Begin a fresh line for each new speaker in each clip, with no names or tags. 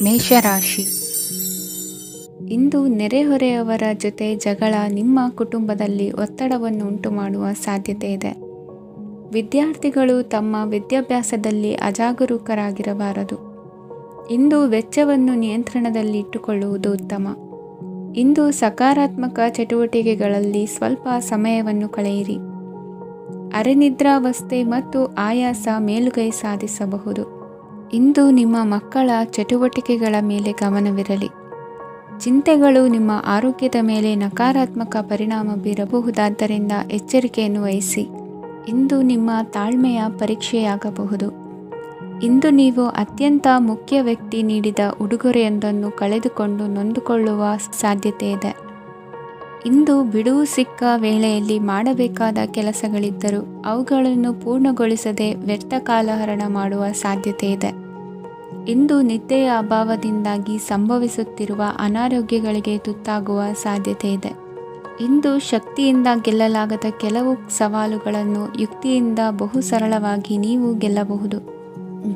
ಮೇಷರಾಶಿ. ಇಂದು ನೆರೆಹೊರೆಯವರ ಜೊತೆ ಜಗಳ ನಿಮ್ಮ ಕುಟುಂಬದಲ್ಲಿ ಒತ್ತಡವನ್ನು ಉಂಟುಮಾಡುವ ಸಾಧ್ಯತೆ ಇದೆ. ವಿದ್ಯಾರ್ಥಿಗಳು ತಮ್ಮ ವಿದ್ಯಾಭ್ಯಾಸದಲ್ಲಿ ಅಜಾಗರೂಕರಾಗಿರಬಾರದು. ಇಂದು ವೆಚ್ಚವನ್ನು ನಿಯಂತ್ರಣದಲ್ಲಿ ಇಟ್ಟುಕೊಳ್ಳುವುದು ಉತ್ತಮ. ಇಂದು ಸಕಾರಾತ್ಮಕ ಚಟುವಟಿಕೆಗಳಲ್ಲಿ ಸ್ವಲ್ಪ ಸಮಯವನ್ನು ಕಳೆಯಿರಿ. ಅರೆನಿದ್ರಾವಸ್ಥೆ ಮತ್ತು ಆಯಾಸ ಮೇಲುಗೈ ಸಾಧಿಸಬಹುದು. ಇಂದು ನಿಮ್ಮ ಮಕ್ಕಳ ಚಟುವಟಿಕೆಗಳ ಮೇಲೆ ಗಮನವಿರಲಿ. ಚಿಂತೆಗಳು ನಿಮ್ಮ ಆರೋಗ್ಯದ ಮೇಲೆ ನಕಾರಾತ್ಮಕ ಪರಿಣಾಮ ಬೀರಬಹುದಾದ್ದರಿಂದ ಎಚ್ಚರಿಕೆಯನ್ನು ವಹಿಸಿ. ಇಂದು ನಿಮ್ಮ ತಾಳ್ಮೆಯ ಪರೀಕ್ಷೆಯಾಗಬಹುದು. ಇಂದು ನೀವು ಅತ್ಯಂತ ಮುಖ್ಯ ವ್ಯಕ್ತಿ ನೀಡಿದ ಉಡುಗೊರೆಯೊಂದನ್ನು ಕಳೆದುಕೊಂಡು ನೊಂದುಕೊಳ್ಳುವ ಸಾಧ್ಯತೆ ಇದೆ. ಇಂದು ಬಿಡುವು ಸಿಕ್ಕ ವೇಳೆಯಲ್ಲಿ ಮಾಡಬೇಕಾದ ಕೆಲಸಗಳಿದ್ದರೂ ಅವುಗಳನ್ನು ಪೂರ್ಣಗೊಳಿಸದೆ ವ್ಯರ್ಥ ಕಾಲಹರಣ ಮಾಡುವ ಸಾಧ್ಯತೆ ಇದೆ. ಇಂದು ನಿದ್ದೆಯ ಅಭಾವದಿಂದಾಗಿ ಸಂಭವಿಸುತ್ತಿರುವ ಅನಾರೋಗ್ಯಗಳಿಗೆ ತುತ್ತಾಗುವ ಸಾಧ್ಯತೆ ಇದೆ. ಇಂದು ಶಕ್ತಿಯಿಂದ ಗೆಲ್ಲಲಾಗದ ಕೆಲವು ಸವಾಲುಗಳನ್ನು ಯುಕ್ತಿಯಿಂದ ಬಹು ಸರಳವಾಗಿ ನೀವು ಗೆಲ್ಲಬಹುದು.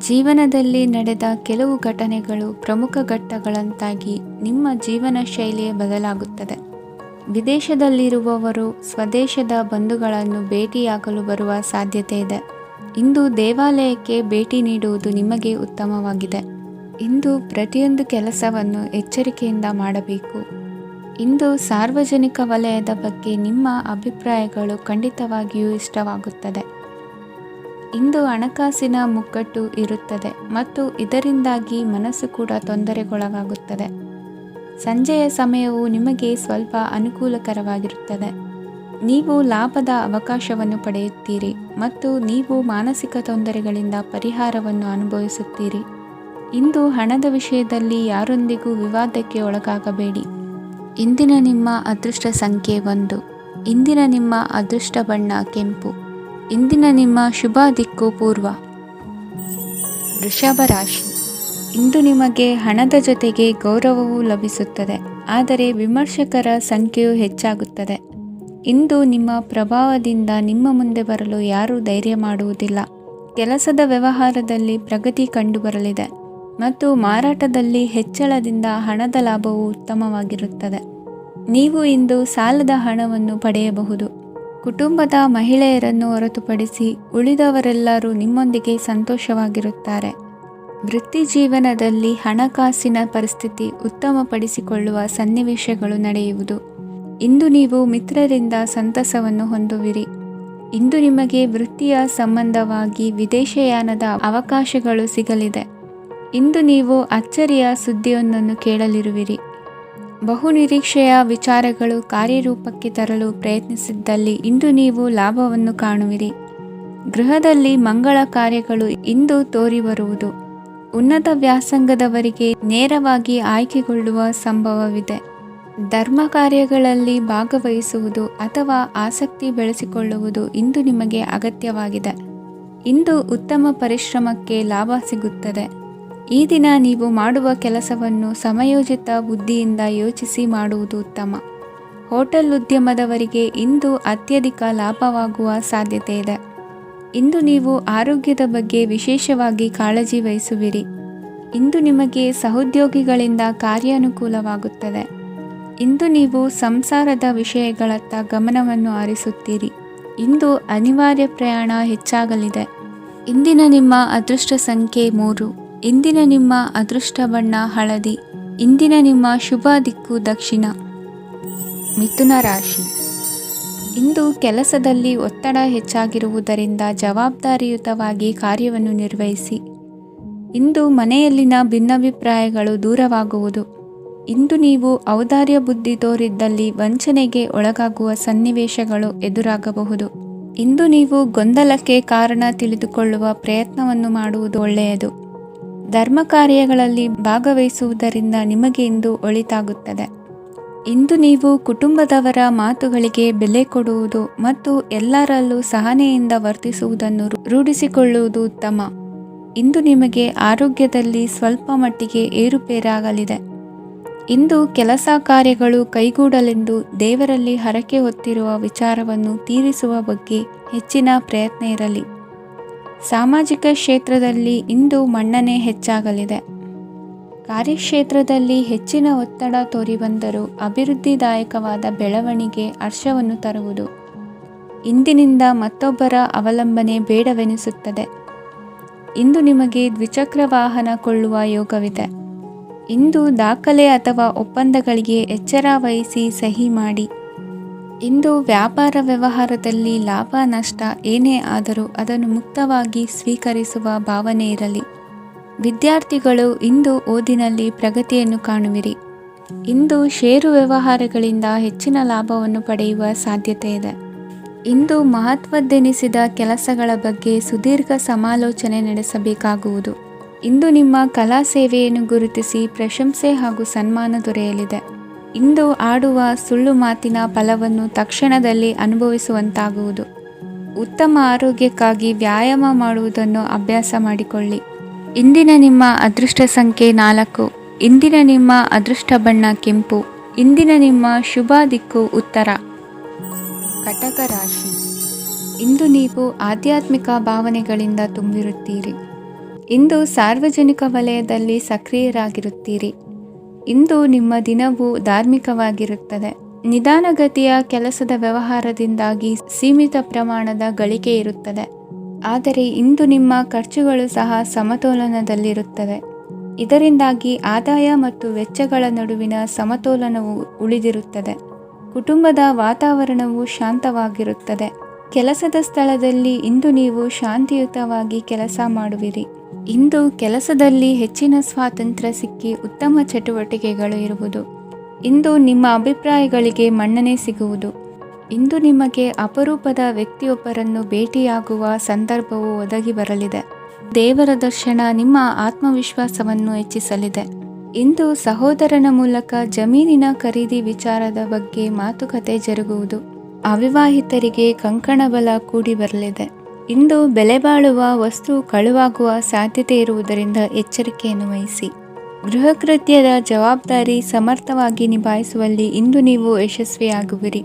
ಜೀವನದಲ್ಲಿ ನಡೆದ ಕೆಲವು ಘಟನೆಗಳು ಪ್ರಮುಖ ಘಟ್ಟಗಳಂತಾಗಿ ನಿಮ್ಮ ಜೀವನ ಶೈಲಿಯೇ ಬದಲಾಗುತ್ತದೆ. ವಿದೇಶದಲ್ಲಿರುವವರು ಸ್ವದೇಶದ ಬಂಧುಗಳನ್ನು ಭೇಟಿಯಾಗಲು ಬರುವ ಸಾಧ್ಯತೆ ಇದೆ. ಇಂದು ದೇವಾಲಯಕ್ಕೆ ಭೇಟಿ ನೀಡುವುದು ನಿಮಗೆ ಉತ್ತಮವಾಗಿದೆ. ಇಂದು ಪ್ರತಿಯೊಂದು ಕೆಲಸವನ್ನು ಎಚ್ಚರಿಕೆಯಿಂದ ಮಾಡಬೇಕು. ಇಂದು ಸಾರ್ವಜನಿಕ ವಲಯದ ಬಗ್ಗೆ ನಿಮ್ಮ ಅಭಿಪ್ರಾಯಗಳು ಖಂಡಿತವಾಗಿಯೂ ಇಷ್ಟವಾಗುತ್ತದೆ. ಇಂದು ಹಣಕಾಸಿನ ಮುಗ್ಗಟ್ಟು ಇರುತ್ತದೆ ಮತ್ತು ಇದರಿಂದಾಗಿ ಮನಸ್ಸು ಕೂಡ ತೊಂದರೆಗೊಳಗಾಗುತ್ತದೆ. ಸಂಜೆಯ ಸಮಯವು ನಿಮಗೆ ಸ್ವಲ್ಪ ಅನುಕೂಲಕರವಾಗಿರುತ್ತದೆ. ನೀವು ಲಾಭದ ಅವಕಾಶವನ್ನು ಪಡೆಯುತ್ತೀರಿ ಮತ್ತು ನೀವು ಮಾನಸಿಕ ತೊಂದರೆಗಳಿಂದ ಪರಿಹಾರವನ್ನು ಅನುಭವಿಸುತ್ತೀರಿ. ಇಂದು ಹಣದ ವಿಷಯದಲ್ಲಿ ಯಾರೊಂದಿಗೂ ವಿವಾದಕ್ಕೆ ಒಳಗಾಗಬೇಡಿ. ಇಂದಿನ ನಿಮ್ಮ ಅದೃಷ್ಟ ಸಂಖ್ಯೆ 1. ಇಂದಿನ ನಿಮ್ಮ ಅದೃಷ್ಟ ಬಣ್ಣ ಕೆಂಪು. ಇಂದಿನ ನಿಮ್ಮ ಶುಭ ದಿಕ್ಕು ಪೂರ್ವ. ವೃಷಭ ರಾಶಿ. ಇಂದು ನಿಮಗೆ ಹಣದ ಜೊತೆಗೆ ಗೌರವವೂ ಲಭಿಸುತ್ತದೆ, ಆದರೆ ವಿಮರ್ಶಕರ ಸಂಖ್ಯೆಯು ಹೆಚ್ಚಾಗುತ್ತದೆ. ಇಂದು ನಿಮ್ಮ ಪ್ರಭಾವದಿಂದ ನಿಮ್ಮ ಮುಂದೆ ಬರಲು ಯಾರೂ ಧೈರ್ಯ ಮಾಡುವುದಿಲ್ಲ. ಕೆಲಸದ ವ್ಯವಹಾರದಲ್ಲಿ ಪ್ರಗತಿ ಕಂಡುಬರಲಿದೆ ಮತ್ತು ಮಾರಾಟದಲ್ಲಿ ಹೆಚ್ಚಳದಿಂದ ಹಣದ ಲಾಭವು ಉತ್ತಮವಾಗಿರುತ್ತದೆ. ನೀವು ಇಂದು ಸಾಲದ ಹಣವನ್ನು ಪಡೆಯಬಹುದು. ಕುಟುಂಬದ ಮಹಿಳೆಯರನ್ನು ಹೊರತುಪಡಿಸಿ ಉಳಿದವರೆಲ್ಲರೂ ನಿಮ್ಮೊಂದಿಗೆ ಸಂತೋಷವಾಗಿರುತ್ತಾರೆ. ವೃತ್ತಿ ಜೀವನದಲ್ಲಿ ಹಣಕಾಸಿನ ಪರಿಸ್ಥಿತಿ ಉತ್ತಮಪಡಿಸಿಕೊಳ್ಳುವ ಸನ್ನಿವೇಶಗಳು ನಡೆಯುವುದು. ಇಂದು ನೀವು ಮಿತ್ರರಿಂದ ಸಂತಸವನ್ನು ಹೊಂದುವಿರಿ. ಇಂದು ನಿಮಗೆ ವೃತ್ತಿಯ ಸಂಬಂಧವಾಗಿ ವಿದೇಶಯಾನದ ಅವಕಾಶಗಳು ಸಿಗಲಿದೆ. ಇಂದು ನೀವು ಅಚ್ಚರಿಯ ಸುದ್ದಿಯೊಂದನ್ನು ಕೇಳಲಿರುವಿರಿ. ಬಹುನಿರೀಕ್ಷೆಯ ವಿಚಾರಗಳು ಕಾರ್ಯರೂಪಕ್ಕೆ ತರಲು ಪ್ರಯತ್ನಿಸಿದ್ದಲ್ಲಿ ಇಂದು ನೀವು ಲಾಭವನ್ನು ಕಾಣುವಿರಿ. ಗೃಹದಲ್ಲಿ ಮಂಗಳ ಕಾರ್ಯಗಳು ಇಂದು ತೋರಿ ಬರುವುದು. ಉನ್ನತ ವ್ಯಾಸಂಗದವರಿಗೆ ನೇರವಾಗಿ ಆಯ್ಕೆಗೊಳ್ಳುವ ಸಂಭವವಿದೆ. ಧರ್ಮ ಕಾರ್ಯಗಳಲ್ಲಿ ಭಾಗವಹಿಸುವುದು ಅಥವಾ ಆಸಕ್ತಿ ಬೆಳೆಸಿಕೊಳ್ಳುವುದು ಇಂದು ನಿಮಗೆ ಅಗತ್ಯವಾಗಿದೆ. ಇಂದು ಉತ್ತಮ ಪರಿಶ್ರಮಕ್ಕೆ ಲಾಭ ಸಿಗುತ್ತದೆ. ಈ ದಿನ ನೀವು ಮಾಡುವ ಕೆಲಸವನ್ನು ಸಮಯೋಚಿತ ಬುದ್ಧಿಯಿಂದ ಯೋಚಿಸಿ ಮಾಡುವುದು ಉತ್ತಮ. ಹೋಟೆಲ್ ಉದ್ಯಮದವರಿಗೆ ಇಂದು ಅತ್ಯಧಿಕ ಲಾಭವಾಗುವ ಸಾಧ್ಯತೆ ಇದೆ. ಇಂದು ನೀವು ಆರೋಗ್ಯದ ಬಗ್ಗೆ ವಿಶೇಷವಾಗಿ ಕಾಳಜಿ ವಹಿಸುವಿರಿ. ಇಂದು ನಿಮಗೆ ಸಹೋದ್ಯೋಗಿಗಳಿಂದ ಕಾರ್ಯಾನುಕೂಲವಾಗುತ್ತದೆ. ಇಂದು ನೀವು ಸಂಸಾರದ ವಿಷಯಗಳತ್ತ ಗಮನವನ್ನು ಹರಿಸುತ್ತೀರಿ. ಇಂದು ಅನಿವಾರ್ಯ ಪ್ರಯಾಣ ಹೆಚ್ಚಾಗಲಿದೆ. ಇಂದಿನ ನಿಮ್ಮ ಅದೃಷ್ಟ ಸಂಖ್ಯೆ 3. ಇಂದಿನ ನಿಮ್ಮ ಅದೃಷ್ಟ ಬಣ್ಣ ಹಳದಿ. ಇಂದಿನ ನಿಮ್ಮ ಶುಭ ದಿಕ್ಕು ದಕ್ಷಿಣ. ಮಿಥುನ ರಾಶಿ. ಇಂದು ಕೆಲಸದಲ್ಲಿ ಒತ್ತಡ ಹೆಚ್ಚಾಗಿರುವುದರಿಂದ ಜವಾಬ್ದಾರಿಯುತವಾಗಿ ಕಾರ್ಯವನ್ನು ನಿರ್ವಹಿಸಿ. ಇಂದು ಮನೆಯಲ್ಲಿನ ಭಿನ್ನಾಭಿಪ್ರಾಯಗಳು ದೂರವಾಗುವುದು. ಇಂದು ನೀವು ಔದಾರ್ಯ ಬುದ್ಧಿ ತೋರಿದ್ದಲ್ಲಿ ವಂಚನೆಗೆ ಒಳಗಾಗುವ ಸನ್ನಿವೇಶಗಳು ಎದುರಾಗಬಹುದು. ಇಂದು ನೀವು ಗೊಂದಲಕ್ಕೆ ಕಾರಣ ತಿಳಿದುಕೊಳ್ಳುವ ಪ್ರಯತ್ನವನ್ನು ಮಾಡುವುದು ಒಳ್ಳೆಯದು. ಧರ್ಮ ಕಾರ್ಯಗಳಲ್ಲಿ ಭಾಗವಹಿಸುವುದರಿಂದ ನಿಮಗೆ ಇಂದು ಒಳಿತಾಗುತ್ತದೆ. ಇಂದು ನೀವು ಕುಟುಂಬದವರ ಮಾತುಗಳಿಗೆ ಬೆಲೆ ಕೊಡುವುದು ಮತ್ತು ಎಲ್ಲರಲ್ಲೂ ಸಹನೆಯಿಂದ ವರ್ತಿಸುವುದನ್ನು ರೂಢಿಸಿಕೊಳ್ಳುವುದು ಉತ್ತಮ. ಇಂದು ನಿಮಗೆ ಆರೋಗ್ಯದಲ್ಲಿ ಸ್ವಲ್ಪ ಮಟ್ಟಿಗೆ ಏರುಪೇರಾಗಲಿದೆ. ಇಂದು ಕೆಲಸ ಕಾರ್ಯಗಳು ಕೈಗೂಡಲೆಂದು ದೇವರಲ್ಲಿ ಹರಕೆ ಹೊತ್ತಿರುವ ವಿಚಾರವನ್ನು ತೀರಿಸುವ ಬಗ್ಗೆ ಹೆಚ್ಚಿನ ಪ್ರಯತ್ನ ಇರಲಿ. ಸಾಮಾಜಿಕ ಕ್ಷೇತ್ರದಲ್ಲಿ ಇಂದು ಮನ್ನಣೆ ಹೆಚ್ಚಾಗಲಿದೆ. ಕಾರ್ಯಕ್ಷೇತ್ರದಲ್ಲಿ ಹೆಚ್ಚಿನ ಒತ್ತಡ ತೋರಿಬಂದರೂ ಅಭಿವೃದ್ಧಿದಾಯಕವಾದ ಬೆಳವಣಿಗೆ ಹರ್ಷವನ್ನು ತರುವುದು. ಇಂದಿನಿಂದ ಮತ್ತೊಬ್ಬರ ಅವಲಂಬನೆ ಬೇಡವೆನಿಸುತ್ತದೆ. ಇಂದು ನಿಮಗೆ ದ್ವಿಚಕ್ರ ವಾಹನ ಕೊಳ್ಳುವ ಯೋಗವಿದೆ. ಇಂದು ದಾಖಲೆ ಅಥವಾ ಒಪ್ಪಂದಗಳಿಗೆ ಎಚ್ಚರ ವಹಿಸಿ ಸಹಿ ಮಾಡಿ. ಇಂದು ವ್ಯಾಪಾರ ವ್ಯವಹಾರದಲ್ಲಿ ಲಾಭ ನಷ್ಟ ಏನೇ ಆದರೂ ಅದನ್ನು ಮುಕ್ತವಾಗಿ ಸ್ವೀಕರಿಸುವ ಭಾವನೆ ಇರಲಿ. ವಿದ್ಯಾರ್ಥಿಗಳು ಇಂದು ಓದಿನಲ್ಲಿ ಪ್ರಗತಿಯನ್ನು ಕಾಣುವಿರಿ. ಇಂದು ಷೇರು ವ್ಯವಹಾರಗಳಿಂದ ಹೆಚ್ಚಿನ ಲಾಭವನ್ನು ಪಡೆಯುವ ಸಾಧ್ಯತೆ ಇದೆ. ಇಂದು ಮಹತ್ವದ್ದೆನಿಸಿದ ಕೆಲಸಗಳ ಬಗ್ಗೆ ಸುದೀರ್ಘ ಸಮಾಲೋಚನೆ ನಡೆಸಬೇಕಾಗುವುದು. ಇಂದು ನಿಮ್ಮ ಕಲಾ ಸೇವೆಯನ್ನು ಗುರುತಿಸಿ ಪ್ರಶಂಸೆ ಹಾಗೂ ಸನ್ಮಾನ ದೊರೆಯಲಿದೆ. ಇಂದು ಆಡುವ ಸುಳ್ಳು ಮಾತಿನ ಫಲವನ್ನು ತಕ್ಷಣದಲ್ಲಿ ಅನುಭವಿಸುವಂತಾಗುವುದು. ಉತ್ತಮ ಆರೋಗ್ಯಕ್ಕಾಗಿ ವ್ಯಾಯಾಮ ಮಾಡುವುದನ್ನು ಅಭ್ಯಾಸ ಮಾಡಿಕೊಳ್ಳಿ. ಇಂದಿನ ನಿಮ್ಮ ಅದೃಷ್ಟ ಸಂಖ್ಯೆ 4. ಇಂದಿನ ನಿಮ್ಮ ಅದೃಷ್ಟ ಬಣ್ಣ ಕೆಂಪು. ಇಂದಿನ ನಿಮ್ಮ ಶುಭ ದಿಕ್ಕು ಉತ್ತರ. ಕಟಕ ರಾಶಿ. ಇಂದು ನೀವು ಆಧ್ಯಾತ್ಮಿಕ ಭಾವನೆಗಳಿಂದ ತುಂಬಿರುತ್ತೀರಿ. ಇಂದು ಸಾರ್ವಜನಿಕ ವಲಯದಲ್ಲಿ ಸಕ್ರಿಯರಾಗಿರುತ್ತೀರಿ. ಇಂದು ನಿಮ್ಮ ದಿನವು ಧಾರ್ಮಿಕವಾಗಿರುತ್ತದೆ. ನಿಧಾನಗತಿಯ ಕೆಲಸದ ವ್ಯವಹಾರದಿಂದಾಗಿ ಸೀಮಿತ ಪ್ರಮಾಣದ ಗಳಿಕೆ ಇರುತ್ತದೆ. ಆದರೆ ಇಂದು ನಿಮ್ಮ ಖರ್ಚುಗಳು ಸಹ ಸಮತೋಲನದಲ್ಲಿರುತ್ತವೆ. ಇದರಿಂದಾಗಿ ಆದಾಯ ಮತ್ತು ವೆಚ್ಚಗಳ ನಡುವಿನ ಸಮತೋಲನವು ಉಳಿದಿರುತ್ತದೆ. ಕುಟುಂಬದ ವಾತಾವರಣವು ಶಾಂತವಾಗಿರುತ್ತದೆ. ಕೆಲಸದ ಸ್ಥಳದಲ್ಲಿ ಇಂದು ನೀವು ಶಾಂತಿಯುತವಾಗಿ ಕೆಲಸ ಮಾಡುವಿರಿ. ಇಂದು ಕೆಲಸದಲ್ಲಿ ಹೆಚ್ಚಿನ ಸ್ವಾತಂತ್ರ್ಯ ಸಿಕ್ಕಿ ಉತ್ತಮ ಚಟುವಟಿಕೆಗಳು ಇರುವುದು. ಇಂದು ನಿಮ್ಮ ಅಭಿಪ್ರಾಯಗಳಿಗೆ ಮನ್ನಣೆ ಸಿಗುವುದು. ಇಂದು ನಿಮಗೆ ಅಪರೂಪದ ವ್ಯಕ್ತಿಯೊಬ್ಬರನ್ನು ಭೇಟಿಯಾಗುವ ಸಂದರ್ಭವು ಒದಗಿ ಬರಲಿದೆ. ದೇವರ ದರ್ಶನ ನಿಮ್ಮ ಆತ್ಮವಿಶ್ವಾಸವನ್ನು ಹೆಚ್ಚಿಸಲಿದೆ. ಇಂದು ಸಹೋದರನ ಮೂಲಕ ಜಮೀನಿನ ಖರೀದಿ ವಿಚಾರದ ಬಗ್ಗೆ ಮಾತುಕತೆ ಜರುಗುವುದು. ಅವಿವಾಹಿತರಿಗೆ ಕಂಕಣ ಬಲ ಕೂಡಿ ಬರಲಿದೆ. ಇಂದು ಬೆಲೆ ಬಾಳುವ ವಸ್ತು ಕಳುವಾಗುವ ಸಾಧ್ಯತೆ ಇರುವುದರಿಂದ ಎಚ್ಚರಿಕೆಯನ್ನು ವಹಿಸಿ. ಗೃಹ ಕೃತ್ಯದ ಜವಾಬ್ದಾರಿ ಸಮರ್ಥವಾಗಿ ನಿಭಾಯಿಸುವಲ್ಲಿ ಇಂದು ನೀವು ಯಶಸ್ವಿಯಾಗುವಿರಿ.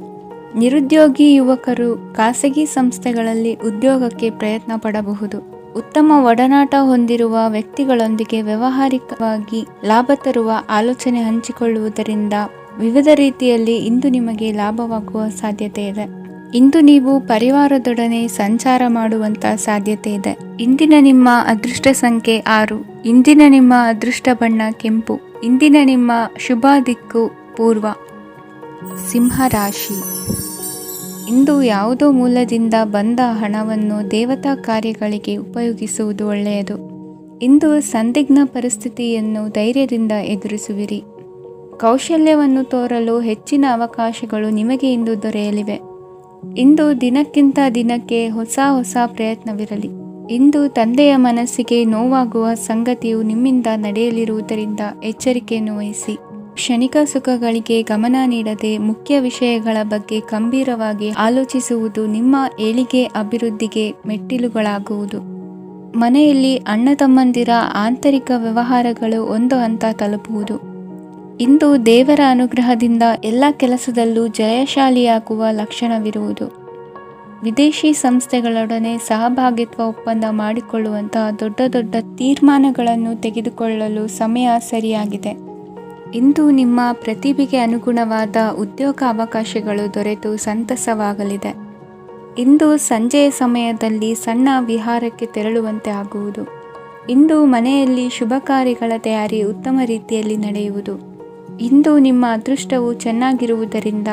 ನಿರುದ್ಯೋಗಿ ಯುವಕರು ಖಾಸಗಿ ಸಂಸ್ಥೆಗಳಲ್ಲಿ ಉದ್ಯೋಗಕ್ಕೆ ಪ್ರಯತ್ನ ಪಡಬಹುದು. ಉತ್ತಮ ಒಡನಾಟ ಹೊಂದಿರುವ ವ್ಯಕ್ತಿಗಳೊಂದಿಗೆ ವ್ಯಾವಹಾರಿಕವಾಗಿ ಲಾಭ ತರುವ ಆಲೋಚನೆ ಹಂಚಿಕೊಳ್ಳುವುದರಿಂದ ವಿವಿಧ ರೀತಿಯಲ್ಲಿ ಇಂದು ನಿಮಗೆ ಲಾಭವಾಗುವ ಸಾಧ್ಯತೆ ಇದೆ. ಇಂದು ನೀವು ಪರಿವಾರದೊಡನೆ ಸಂಚಾರ ಮಾಡುವಂಥ ಸಾಧ್ಯತೆ ಇದೆ. ಇಂದಿನ ನಿಮ್ಮ ಅದೃಷ್ಟ ಸಂಖ್ಯೆ 6. ಇಂದಿನ ನಿಮ್ಮ ಅದೃಷ್ಟ ಬಣ್ಣ ಕೆಂಪು. ಇಂದಿನ ನಿಮ್ಮ ಶುಭ ದಿಕ್ಕು ಪೂರ್ವ. ಸಿಂಹ ರಾಶಿ. ಇಂದು ಯಾವುದೋ ಮೂಲದಿಂದ ಬಂದ ಹಣವನ್ನು ದೇವತಾ ಕಾರ್ಯಗಳಿಗೆ ಉಪಯೋಗಿಸುವುದು ಒಳ್ಳೆಯದು. ಇಂದು ಸಂದಿಗ್ಧ ಪರಿಸ್ಥಿತಿಯನ್ನು ಧೈರ್ಯದಿಂದ ಎದುರಿಸುವಿರಿ. ಕೌಶಲ್ಯವನ್ನು ತೋರಲು ಹೆಚ್ಚಿನ ಅವಕಾಶಗಳು ನಿಮಗೆ ಇಂದು ದೊರೆಯಲಿವೆ. ಇಂದು ದಿನಕ್ಕಿಂತ ದಿನಕ್ಕೆ ಹೊಸ ಪ್ರಯತ್ನವಿರಲಿ. ಇಂದು ತಂದೆಯ ಮನಸ್ಸಿಗೆ ನೋವಾಗುವ ಸಂಗತಿಯು ನಿಮ್ಮಿಂದ ನಡೆಯಲಿರುವುದರಿಂದ ಎಚ್ಚರಿಕೆಯನ್ನು ವಹಿಸಿ. ಕ್ಷಣಿಕ ಸುಖಗಳಿಗೆ ಗಮನ ನೀಡದೆ ಮುಖ್ಯ ವಿಷಯಗಳ ಬಗ್ಗೆ ಗಂಭೀರವಾಗಿ ಆಲೋಚಿಸುವುದು ನಿಮ್ಮ ಏಳಿಗೆ ಅಭಿವೃದ್ಧಿಗೆ ಮೆಟ್ಟಿಲುಗಳಾಗುವುದು. ಮನೆಯಲ್ಲಿ ಅಣ್ಣ ತಮ್ಮಂದಿರ ಆಂತರಿಕ ವ್ಯವಹಾರಗಳು ಒಂದು ಹಂತ ತಲುಪುವುದು. ಇಂದು ದೇವರ ಅನುಗ್ರಹದಿಂದ ಎಲ್ಲ ಕೆಲಸದಲ್ಲೂ ಜಯಶಾಲಿಯಾಗುವ ಲಕ್ಷಣವಿರುವುದು. ವಿದೇಶಿ ಸಂಸ್ಥೆಗಳೊಡನೆ ಸಹಭಾಗಿತ್ವ ಒಪ್ಪಂದ ಮಾಡಿಕೊಳ್ಳುವಂತಹ ದೊಡ್ಡ ತೀರ್ಮಾನಗಳನ್ನು ತೆಗೆದುಕೊಳ್ಳಲು ಸಮಯ ಸರಿಯಾಗಿದೆ. ಇಂದು ನಿಮ್ಮ ಪ್ರತಿಭೆಗೆ ಅನುಗುಣವಾದ ಉದ್ಯೋಗ ಅವಕಾಶಗಳು ದೊರೆತು ಸಂತಸವಾಗಲಿದೆ. ಇಂದು ಸಂಜೆಯ ಸಮಯದಲ್ಲಿ ಸಣ್ಣ ವಿಹಾರಕ್ಕೆ ತೆರಳುವಂತೆ ಆಗುವುದು. ಇಂದು ಮನೆಯಲ್ಲಿ ಶುಭ ಕಾರ್ಯಗಳ ತಯಾರಿ ಉತ್ತಮ ರೀತಿಯಲ್ಲಿ ನಡೆಯುವುದು. ಇಂದು ನಿಮ್ಮ ಅದೃಷ್ಟವು ಚೆನ್ನಾಗಿರುವುದರಿಂದ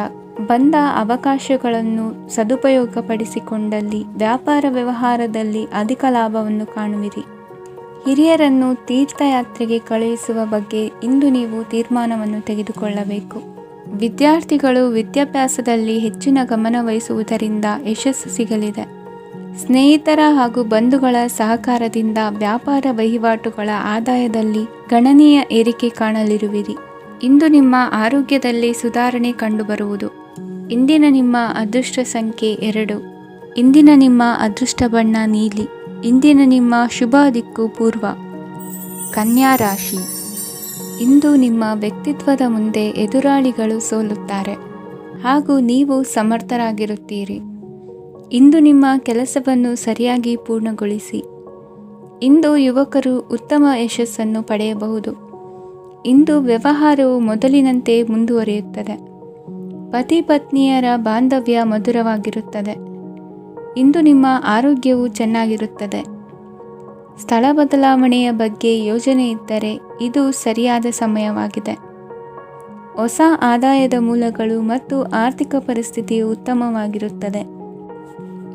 ಬಂದ ಅವಕಾಶಗಳನ್ನು ಸದುಪಯೋಗಪಡಿಸಿಕೊಂಡಲ್ಲಿ ವ್ಯಾಪಾರ ವ್ಯವಹಾರದಲ್ಲಿ ಅಧಿಕ ಲಾಭವನ್ನು ಕಾಣುವಿರಿ. ಹಿರಿಯರನ್ನು ತೀರ್ಥಯಾತ್ರೆಗೆ ಕಳುಹಿಸುವ ಬಗ್ಗೆ ಇಂದು ನೀವು ತೀರ್ಮಾನವನ್ನು ತೆಗೆದುಕೊಳ್ಳಬೇಕು. ವಿದ್ಯಾರ್ಥಿಗಳು ವಿದ್ಯಾಭ್ಯಾಸದಲ್ಲಿ ಹೆಚ್ಚಿನ ಗಮನ ವಹಿಸುವುದರಿಂದ ಯಶಸ್ಸು ಸಿಗಲಿದೆ. ಸ್ನೇಹಿತರ ಹಾಗೂ ಬಂಧುಗಳ ಸಹಕಾರದಿಂದ ವ್ಯಾಪಾರ ವಹಿವಾಟುಗಳ ಆದಾಯದಲ್ಲಿ ಗಣನೀಯ ಏರಿಕೆ ಕಾಣಲಿರುವಿರಿ. ಇಂದು ನಿಮ್ಮ ಆರೋಗ್ಯದಲ್ಲಿ ಸುಧಾರಣೆ ಕಂಡುಬರುವುದು. ಇಂದಿನ ನಿಮ್ಮ ಅದೃಷ್ಟ ಸಂಖ್ಯೆ 2. ಇಂದಿನ ನಿಮ್ಮ ಅದೃಷ್ಟ ಬಣ್ಣ ನೀಲಿ. ಇಂದಿನ ನಿಮ್ಮ ಶುಭ ದಿಕ್ಕು ಪೂರ್ವ. ಕನ್ಯಾ ರಾಶಿ. ಇಂದು ನಿಮ್ಮ ವ್ಯಕ್ತಿತ್ವದ ಮುಂದೆ ಎದುರಾಳಿಗಳು ಸೋಲುತ್ತಾರೆ ಹಾಗೂ ನೀವು ಸಮರ್ಥರಾಗಿರುತ್ತೀರಿ. ಇಂದು ನಿಮ್ಮ ಕೆಲಸವನ್ನು ಸರಿಯಾಗಿ ಪೂರ್ಣಗೊಳಿಸಿ. ಇಂದು ಯುವಕರು ಉತ್ತಮ ಯಶಸ್ಸನ್ನು ಪಡೆಯಬಹುದು. ಇಂದು ವ್ಯವಹಾರವು ಮೊದಲಿನಂತೆ ಮುಂದುವರಿಯುತ್ತದೆ. ಪತಿ ಪತ್ನಿಯರ ಬಾಂಧವ್ಯ ಮಧುರವಾಗಿರುತ್ತದೆ. ಇಂದು ನಿಮ್ಮ ಆರೋಗ್ಯವು ಚೆನ್ನಾಗಿರುತ್ತದೆ. ಸ್ಥಳ ಬದಲಾವಣೆಯ ಬಗ್ಗೆ ಯೋಜನೆ ಇದ್ದರೆ ಇದು ಸರಿಯಾದ ಸಮಯವಾಗಿದೆ. ಹೊಸ ಆದಾಯದ ಮೂಲಗಳು ಮತ್ತು ಆರ್ಥಿಕ ಪರಿಸ್ಥಿತಿಯು ಉತ್ತಮವಾಗಿರುತ್ತದೆ.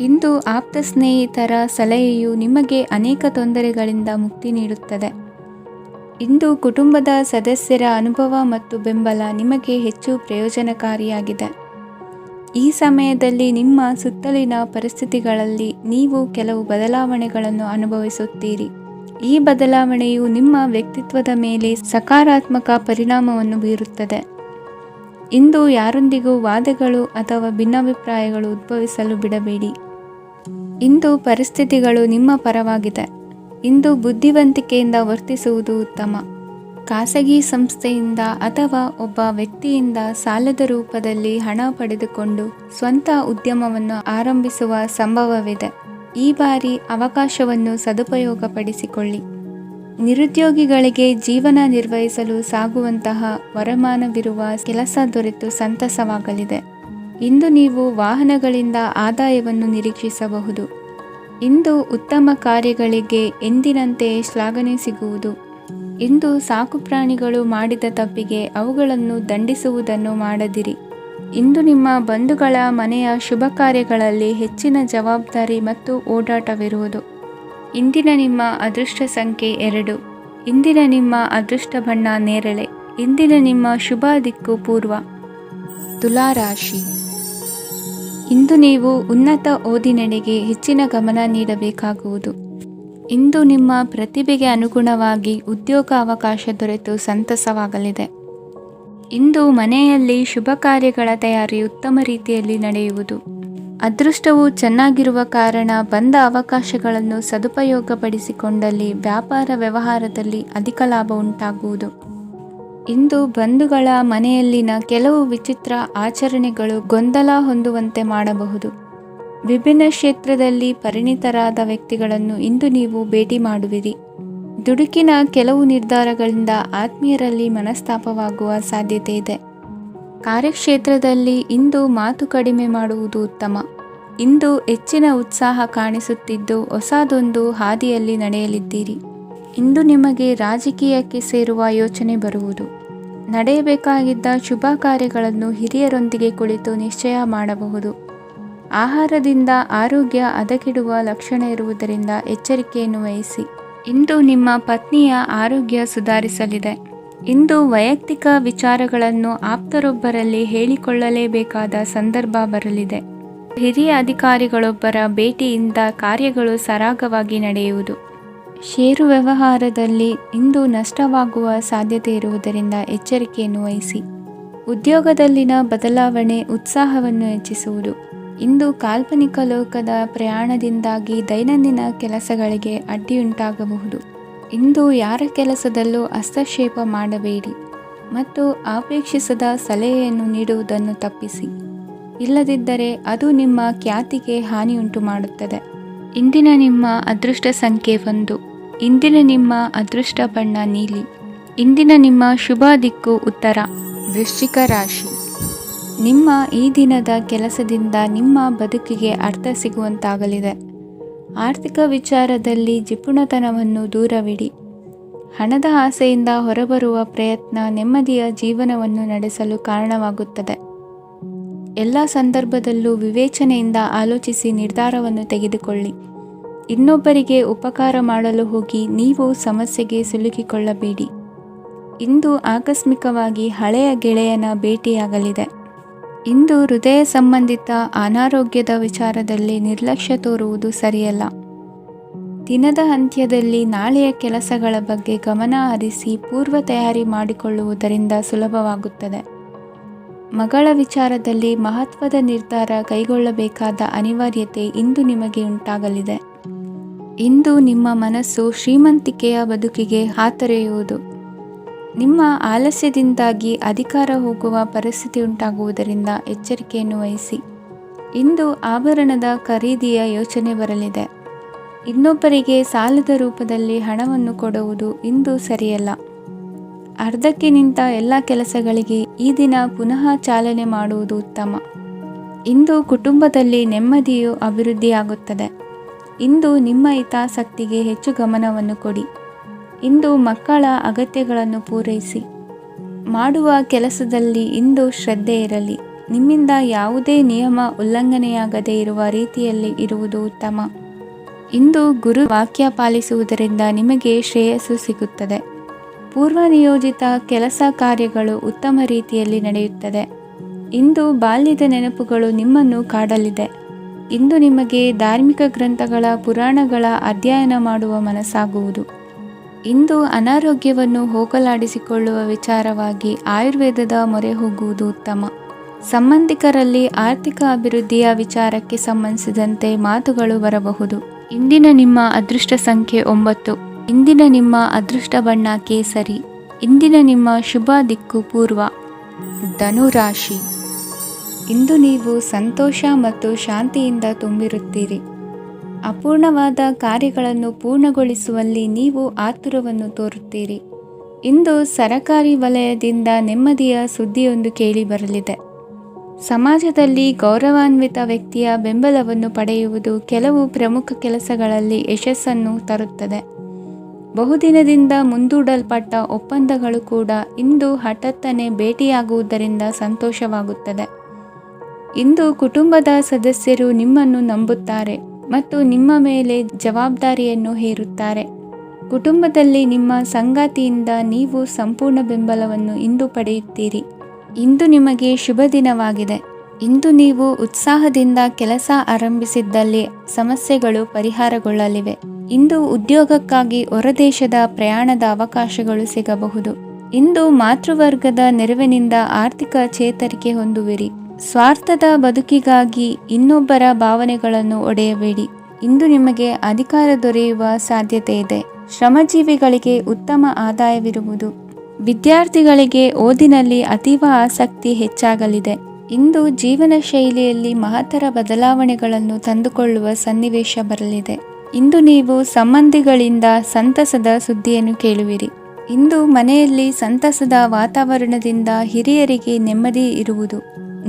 ಇಂದು ಆಪ್ತ ಸ್ನೇಹಿತರ ಸಲಹೆಯು ನಿಮಗೆ ಅನೇಕ ತೊಂದರೆಗಳಿಂದ ಮುಕ್ತಿ ನೀಡುತ್ತದೆ. ಇಂದು ಕುಟುಂಬದ ಸದಸ್ಯರ ಅನುಭವ ಮತ್ತು ಬೆಂಬಲ ನಿಮಗೆ ಹೆಚ್ಚು ಪ್ರಯೋಜನಕಾರಿಯಾಗಿದೆ. ಈ ಸಮಯದಲ್ಲಿ ನಿಮ್ಮ ಸುತ್ತಲಿನ ಪರಿಸ್ಥಿತಿಗಳಲ್ಲಿ ನೀವು ಕೆಲವು ಬದಲಾವಣೆಗಳನ್ನು ಅನುಭವಿಸುತ್ತೀರಿ. ಈ ಬದಲಾವಣೆಯು ನಿಮ್ಮ ವ್ಯಕ್ತಿತ್ವದ ಮೇಲೆ ಸಕಾರಾತ್ಮಕ ಪರಿಣಾಮವನ್ನು ಬೀರುತ್ತದೆ. ಇಂದು ಯಾರೊಂದಿಗೂ ವಾದಗಳು ಅಥವಾ ಭಿನ್ನಾಭಿಪ್ರಾಯಗಳು ಉದ್ಭವಿಸಲು ಬಿಡಬೇಡಿ. ಇಂದು ಪರಿಸ್ಥಿತಿಗಳು ನಿಮ್ಮ ಪರವಾಗಿದೆ. ಇಂದು ಬುದ್ಧಿವಂತಿಕೆಯಿಂದ ವರ್ತಿಸುವುದು ಉತ್ತಮ. ಖಾಸಗಿ ಸಂಸ್ಥೆಯಿಂದ ಅಥವಾ ಒಬ್ಬ ವ್ಯಕ್ತಿಯಿಂದ ಸಾಲದ ರೂಪದಲ್ಲಿ ಹಣ ಪಡೆದುಕೊಂಡು ಸ್ವಂತ ಉದ್ಯಮವನ್ನು ಆರಂಭಿಸುವ ಸಂಭವವಿದೆ. ಈ ಬಾರಿ ಅವಕಾಶವನ್ನು ಸದುಪಯೋಗಪಡಿಸಿಕೊಳ್ಳಿ. ನಿರುದ್ಯೋಗಿಗಳಿಗೆ ಜೀವನ ನಿರ್ವಹಿಸಲು ಸಾಗುವಂತಹ ವರಮಾನವಿರುವ ಕೆಲಸ ದೊರೆತು ಸಂತಸವಾಗಲಿದೆ. ಇಂದು ನೀವು ವಾಹನಗಳಿಂದ ಆದಾಯವನ್ನು ನಿರೀಕ್ಷಿಸಬಹುದು. ಇಂದು ಉತ್ತಮ ಕಾರ್ಯಗಳಿಗೆ ಎಂದಿನಂತೆ ಶ್ಲಾಘನೆ ಸಿಗುವುದು. ಇಂದು ಸಾಕುಪ್ರಾಣಿಗಳು ಮಾಡಿದ ತಪ್ಪಿಗೆ ಅವುಗಳನ್ನು ದಂಡಿಸುವುದನ್ನು ಮಾಡದಿರಿ. ಇಂದು ನಿಮ್ಮ ಬಂಧುಗಳ ಮನೆಯ ಶುಭ ಕಾರ್ಯಗಳಲ್ಲಿ ಹೆಚ್ಚಿನ ಜವಾಬ್ದಾರಿ ಮತ್ತು ಓಡಾಟವಿರುವುದು. ಇಂದಿನ ನಿಮ್ಮ ಅದೃಷ್ಟ ಸಂಖ್ಯೆ 2. ಇಂದಿನ ನಿಮ್ಮ ಅದೃಷ್ಟ ಬಣ್ಣ ನೇರಳೆ. ಇಂದಿನ ನಿಮ್ಮ ಶುಭ ದಿಕ್ಕು ಪೂರ್ವ. ತುಲಾ ರಾಶಿ. ಇಂದು ನೀವು ಉನ್ನತ ಓದಿನೆಡೆಗೆ ಹೆಚ್ಚಿನ ಗಮನ ನೀಡಬೇಕಾಗುವುದು. ಇಂದು ನಿಮ್ಮ ಪ್ರತಿಭೆಗೆ ಅನುಗುಣವಾಗಿ ಉದ್ಯೋಗ ಅವಕಾಶ ದೊರೆತು ಸಂತಸವಾಗಲಿದೆ. ಇಂದು ಮನೆಯಲ್ಲಿ ಶುಭ ಕಾರ್ಯಗಳ ತಯಾರಿ ಉತ್ತಮ ರೀತಿಯಲ್ಲಿ ನಡೆಯುವುದು. ಅದೃಷ್ಟವು ಚೆನ್ನಾಗಿರುವ ಕಾರಣ ಬಂದ ಅವಕಾಶಗಳನ್ನು ಸದುಪಯೋಗಪಡಿಸಿಕೊಂಡಲ್ಲಿ ವ್ಯಾಪಾರ ವ್ಯವಹಾರದಲ್ಲಿ ಅಧಿಕ ಲಾಭ ಉಂಟಾಗುವುದು. ಇಂದು ಬಂಧುಗಳ ಮನೆಯಲ್ಲಿನ ಕೆಲವು ವಿಚಿತ್ರ ಆಚರಣೆಗಳು ಗೊಂದಲ ಹೊಂದುವಂತೆ ಮಾಡಬಹುದು. ವಿಭಿನ್ನ ಕ್ಷೇತ್ರದಲ್ಲಿ ಪರಿಣಿತರಾದ ವ್ಯಕ್ತಿಗಳನ್ನು ಇಂದು ನೀವು ಭೇಟಿ ಮಾಡುವಿರಿ. ದುಡುಕಿನ ಕೆಲವು ನಿರ್ಧಾರಗಳಿಂದ ಆತ್ಮೀಯರಲ್ಲಿ ಮನಸ್ತಾಪವಾಗುವ ಸಾಧ್ಯತೆ ಇದೆ. ಕಾರ್ಯಕ್ಷೇತ್ರದಲ್ಲಿ ಇಂದು ಮಾತು ಕಡಿಮೆ ಮಾಡುವುದು ಉತ್ತಮ. ಇಂದು ಹೆಚ್ಚಿನ ಉತ್ಸಾಹ ಕಾಣಿಸುತ್ತಿದ್ದು ಹೊಸದೊಂದು ಹಾದಿಯಲ್ಲಿ ನಡೆಯಲಿದ್ದೀರಿ. ಇಂದು ನಿಮಗೆ ರಾಜಕೀಯಕ್ಕೆ ಸೇರುವ ಯೋಚನೆ ಬರುವುದು. ನಡೆಯಬೇಕಾಗಿದ್ದ ಶುಭ ಕಾರ್ಯಗಳನ್ನು ಹಿರಿಯರೊಂದಿಗೆ ಕುಳಿತು ನಿಶ್ಚಯ ಮಾಡಬಹುದು. ಆಹಾರದಿಂದ ಆರೋಗ್ಯ ಹದಗೆಡುವ ಲಕ್ಷಣ ಇರುವುದರಿಂದ ಎಚ್ಚರಿಕೆಯನ್ನು ವಹಿಸಿ. ಇಂದು ನಿಮ್ಮ ಪತ್ನಿಯ ಆರೋಗ್ಯ ಸುಧಾರಿಸಲಿದೆ. ಇಂದು ವೈಯಕ್ತಿಕ ವಿಚಾರಗಳನ್ನು ಆಪ್ತರೊಬ್ಬರಲ್ಲಿ ಹೇಳಿಕೊಳ್ಳಲೇಬೇಕಾದ ಸಂದರ್ಭ ಬರಲಿದೆ. ಹಿರಿಯ ಅಧಿಕಾರಿಗಳೊಬ್ಬರ ಭೇಟಿಯಿಂದ ಕಾರ್ಯಗಳು ಸರಾಗವಾಗಿ ನಡೆಯುವುದು. ಷೇರು ವ್ಯವಹಾರದಲ್ಲಿ ಇಂದು ನಷ್ಟವಾಗುವ ಸಾಧ್ಯತೆ ಇರುವುದರಿಂದ ಎಚ್ಚರಿಕೆಯನ್ನು ವಹಿಸಿ. ಉದ್ಯೋಗದಲ್ಲಿನ ಬದಲಾವಣೆ ಉತ್ಸಾಹವನ್ನು ಹೆಚ್ಚಿಸುವುದು. ಇಂದು ಕಾಲ್ಪನಿಕ ಲೋಕದ ಪ್ರಯಾಣದಿಂದಾಗಿ ದೈನಂದಿನ ಕೆಲಸಗಳಿಗೆ ಅಡ್ಡಿಯುಂಟಾಗಬಹುದು. ಇಂದು ಯಾರ ಕೆಲಸದಲ್ಲೂ ಹಸ್ತಕ್ಷೇಪ ಮಾಡಬೇಡಿ ಮತ್ತು ಅಪೇಕ್ಷಿಸದ ಸಲಹೆಯನ್ನು ನೀಡುವುದನ್ನು ತಪ್ಪಿಸಿ. ಇಲ್ಲದಿದ್ದರೆ ಅದು ನಿಮ್ಮ ಖ್ಯಾತಿಗೆ ಹಾನಿಯುಂಟು ಮಾಡುತ್ತದೆ. ಇಂದಿನ ನಿಮ್ಮ ಅದೃಷ್ಟ ಸಂಖ್ಯೆ 1. ಇಂದಿನ ನಿಮ್ಮ ಅದೃಷ್ಟ ಬಣ್ಣ ನೀಲಿ. ಇಂದಿನ ನಿಮ್ಮ ಶುಭ ದಿಕ್ಕು ಉತ್ತರ. ವೃಶ್ಚಿಕ ರಾಶಿ. ನಿಮ್ಮ ಈ ದಿನದ ಕೆಲಸದಿಂದ ನಿಮ್ಮ ಬದುಕಿಗೆ ಅರ್ಥ ಸಿಗುವಂತಾಗಲಿದೆ. ಆರ್ಥಿಕ ವಿಚಾರದಲ್ಲಿ ಜಿಪುಣತನವನ್ನು ದೂರವಿಡಿ. ಹಣದ ಆಸೆಯಿಂದ ಹೊರಬರುವ ಪ್ರಯತ್ನ ನೆಮ್ಮದಿಯ ಜೀವನವನ್ನು ನಡೆಸಲು ಕಾರಣವಾಗುತ್ತದೆ. ಎಲ್ಲ ಸಂದರ್ಭದಲ್ಲೂ ವಿವೇಚನೆಯಿಂದ ಆಲೋಚಿಸಿ ನಿರ್ಧಾರವನ್ನು ತೆಗೆದುಕೊಳ್ಳಿ. ಇನ್ನೊಬ್ಬರಿಗೆ ಉಪಕಾರ ಮಾಡಲು ಹೋಗಿ ನೀವು ಸಮಸ್ಯೆಗೆ ಸಿಲುಕಿಕೊಳ್ಳಬೇಡಿ. ಇಂದು ಆಕಸ್ಮಿಕವಾಗಿ ಹಳೆಯ ಗೆಳೆಯನ ಭೇಟಿಯಾಗಲಿದೆ. ಇಂದು ಹೃದಯ ಸಂಬಂಧಿತ ಅನಾರೋಗ್ಯದ ವಿಚಾರದಲ್ಲಿ ನಿರ್ಲಕ್ಷ್ಯ ತೋರುವುದು ಸರಿಯಲ್ಲ. ದಿನದ ಅಂತ್ಯದಲ್ಲಿ ನಾಳೆಯ ಕೆಲಸಗಳ ಬಗ್ಗೆ ಗಮನ ಹರಿಸಿ ಪೂರ್ವ ತಯಾರಿ ಮಾಡಿಕೊಳ್ಳುವುದರಿಂದ ಸುಲಭವಾಗುತ್ತದೆ. ಮಗಳ ವಿಚಾರದಲ್ಲಿ ಮಹತ್ವದ ನಿರ್ಧಾರ ಕೈಗೊಳ್ಳಬೇಕಾದ ಅನಿವಾರ್ಯತೆ ಇಂದು ನಿಮಗೆ ಉಂಟಾಗಲಿದೆ. ಇಂದು ನಿಮ್ಮ ಮನಸ್ಸು ಶ್ರೀಮಂತಿಕೆಯ ಬದುಕಿಗೆ ಹಾತೊರೆಯುವುದು. ನಿಮ್ಮ ಆಲಸ್ಯದಿಂದಾಗಿ ಅಧಿಕಾರ ಹೋಗುವ ಪರಿಸ್ಥಿತಿ ಉಂಟಾಗುವುದರಿಂದ ಎಚ್ಚರಿಕೆಯನ್ನು ವಹಿಸಿ. ಇಂದು ಆಭರಣದ ಖರೀದಿಯ ಯೋಚನೆ ಬರಲಿದೆ. ಇನ್ನೊಬ್ಬರಿಗೆ ಸಾಲದ ರೂಪದಲ್ಲಿ ಹಣವನ್ನು ಕೊಡುವುದು ಇಂದು ಸರಿಯಲ್ಲ. ಅರ್ಧಕ್ಕೆ ನಿಂತ ಎಲ್ಲ ಕೆಲಸಗಳಿಗೆ ಈ ದಿನ ಪುನಃ ಚಾಲನೆ ಮಾಡುವುದು ಉತ್ತಮ. ಇಂದು ಕುಟುಂಬದಲ್ಲಿ ನೆಮ್ಮದಿಯು ಅಭಿವೃದ್ಧಿಯಾಗುತ್ತದೆ. ಇಂದು ನಿಮ್ಮ ಹಿತಾಸಕ್ತಿಗೆ ಹೆಚ್ಚು ಗಮನವನ್ನು ಕೊಡಿ. ಇಂದು ಮಕ್ಕಳ ಅಗತ್ಯಗಳನ್ನು ಪೂರೈಸಿ. ಮಾಡುವ ಕೆಲಸದಲ್ಲಿ ಇಂದು ಶ್ರದ್ಧೆ ಇರಲಿ. ನಿಮ್ಮಿಂದ ಯಾವುದೇ ನಿಯಮ ಉಲ್ಲಂಘನೆಯಾಗದೇ ಇರುವ ರೀತಿಯಲ್ಲಿ ಇರುವುದು ಉತ್ತಮ. ಇಂದು ಗುರು ವಾಕ್ಯ ಪಾಲಿಸುವುದರಿಂದ ನಿಮಗೆ ಶ್ರೇಯಸ್ಸು ಸಿಗುತ್ತದೆ. ಪೂರ್ವ ನಿಯೋಜಿತ ಕೆಲಸ ಕಾರ್ಯಗಳು ಉತ್ತಮ ರೀತಿಯಲ್ಲಿ ನಡೆಯುತ್ತದೆ. ಇಂದು ಬಾಲ್ಯದ ನೆನಪುಗಳು ನಿಮ್ಮನ್ನು ಕಾಡಲಿದೆ. ಇಂದು ನಿಮಗೆ ಧಾರ್ಮಿಕ ಗ್ರಂಥಗಳ ಪುರಾಣಗಳ ಅಧ್ಯಯನ ಮಾಡುವ ಮನಸ್ಸಾಗುವುದು. ಇಂದು ಅನಾರೋಗ್ಯವನ್ನು ಹೋಗಲಾಡಿಸಿಕೊಳ್ಳುವ ವಿಚಾರವಾಗಿ ಆಯುರ್ವೇದದ ಮೊರೆ ಹೋಗುವುದು ಉತ್ತಮ. ಸಂಬಂಧಿಕರಲ್ಲಿ ಆರ್ಥಿಕ ಅಭಿವೃದ್ಧಿಯ ವಿಚಾರಕ್ಕೆ ಸಂಬಂಧಿಸಿದಂತೆ ಮಾತುಗಳು ಬರಬಹುದು. ಇಂದಿನ ನಿಮ್ಮ ಅದೃಷ್ಟ ಸಂಖ್ಯೆ 9. ಇಂದಿನ ನಿಮ್ಮ ಅದೃಷ್ಟ ಬಣ್ಣ ಕೇಸರಿ. ಇಂದಿನ ನಿಮ್ಮ ಶುಭ ದಿಕ್ಕು ಪೂರ್ವ. ಧನುರಾಶಿ. ಇಂದು ನೀವು ಸಂತೋಷ ಮತ್ತು ಶಾಂತಿಯಿಂದ ತುಂಬಿರುತ್ತೀರಿ. ಅಪೂರ್ಣವಾದ ಕಾರ್ಯಗಳನ್ನು ಪೂರ್ಣಗೊಳಿಸುವಲ್ಲಿ ನೀವು ಆತುರವನ್ನು ತೋರುತ್ತೀರಿ. ಇಂದು ಸರಕಾರಿ ವಲಯದಿಂದ ನೆಮ್ಮದಿಯ ಸುದ್ದಿಯೊಂದು ಕೇಳಿಬರಲಿದೆ. ಸಮಾಜದಲ್ಲಿ ಗೌರವಾನ್ವಿತ ವ್ಯಕ್ತಿಯ ಬೆಂಬಲವನ್ನು ಪಡೆಯುವುದು ಕೆಲವು ಪ್ರಮುಖ ಕೆಲಸಗಳಲ್ಲಿ ಯಶಸ್ಸನ್ನು ತರುತ್ತದೆ. ಬಹುದಿನದಿಂದ ಮುಂದೂಡಲ್ಪಟ್ಟ ಒಪ್ಪಂದಗಳು ಕೂಡ ಇಂದು ಹಠಾತ್ತನೆ ಭೇಟಿಯಾಗುವುದರಿಂದ ಸಂತೋಷವಾಗುತ್ತದೆ. ಇಂದು ಕುಟುಂಬದ ಸದಸ್ಯರು ನಿಮ್ಮನ್ನು ನಂಬುತ್ತಾರೆ ಮತ್ತು ನಿಮ್ಮ ಮೇಲೆ ಜವಾಬ್ದಾರಿಯನ್ನು ಹೇರುತ್ತಾರೆ. ಕುಟುಂಬದಲ್ಲಿ ನಿಮ್ಮ ಸಂಗಾತಿಯಿಂದ ನೀವು ಸಂಪೂರ್ಣ ಬೆಂಬಲವನ್ನು ಇಂದು ಪಡೆಯುತ್ತೀರಿ. ಇಂದು ನಿಮಗೆ ಶುಭ ದಿನವಾಗಿದೆ. ಇಂದು ನೀವು ಉತ್ಸಾಹದಿಂದ ಕೆಲಸ ಆರಂಭಿಸಿದ್ದಲ್ಲಿ ಸಮಸ್ಯೆಗಳು ಪರಿಹಾರಗೊಳ್ಳಲಿವೆ. ಇಂದು ಉದ್ಯೋಗಕ್ಕಾಗಿ ಹೊರದೇಶದ ಪ್ರಯಾಣದ ಅವಕಾಶಗಳು ಸಿಗಬಹುದು. ಇಂದು ಮಾತೃವರ್ಗದ ನೆರವಿನಿಂದ ಆರ್ಥಿಕ ಚೇತರಿಕೆ ಹೊಂದುವಿರಿ. ಸ್ವಾರ್ಥದ ಬದುಕಿಗಾಗಿ ಇನ್ನೊಬ್ಬರ ಭಾವನೆಗಳನ್ನು ಒಡೆಯಬೇಡಿ. ಇಂದು ನಿಮಗೆ ಅಧಿಕಾರ ದೊರೆಯುವ ಸಾಧ್ಯತೆ ಇದೆ. ಶ್ರಮಜೀವಿಗಳಿಗೆ ಉತ್ತಮ ಆದಾಯವಿರುವುದು. ವಿದ್ಯಾರ್ಥಿಗಳಿಗೆ ಓದಿನಲ್ಲಿ ಅತೀವ ಆಸಕ್ತಿ ಹೆಚ್ಚಾಗಲಿದೆ. ಇಂದು ಜೀವನ ಶೈಲಿಯಲ್ಲಿ ಮಹತ್ತರ ಬದಲಾವಣೆಗಳನ್ನು ತಂದುಕೊಳ್ಳುವ ಸನ್ನಿವೇಶ ಬರಲಿದೆ. ಇಂದು ನೀವು ಸಂಬಂಧಿಗಳಿಂದ ಸಂತಸದ ಸುದ್ದಿಯನ್ನು ಕೇಳುವಿರಿ. ಇಂದು ಮನೆಯಲ್ಲಿ ಸಂತಸದ ವಾತಾವರಣದಿಂದ ಹಿರಿಯರಿಗೆ ನೆಮ್ಮದಿ ಇರುವುದು.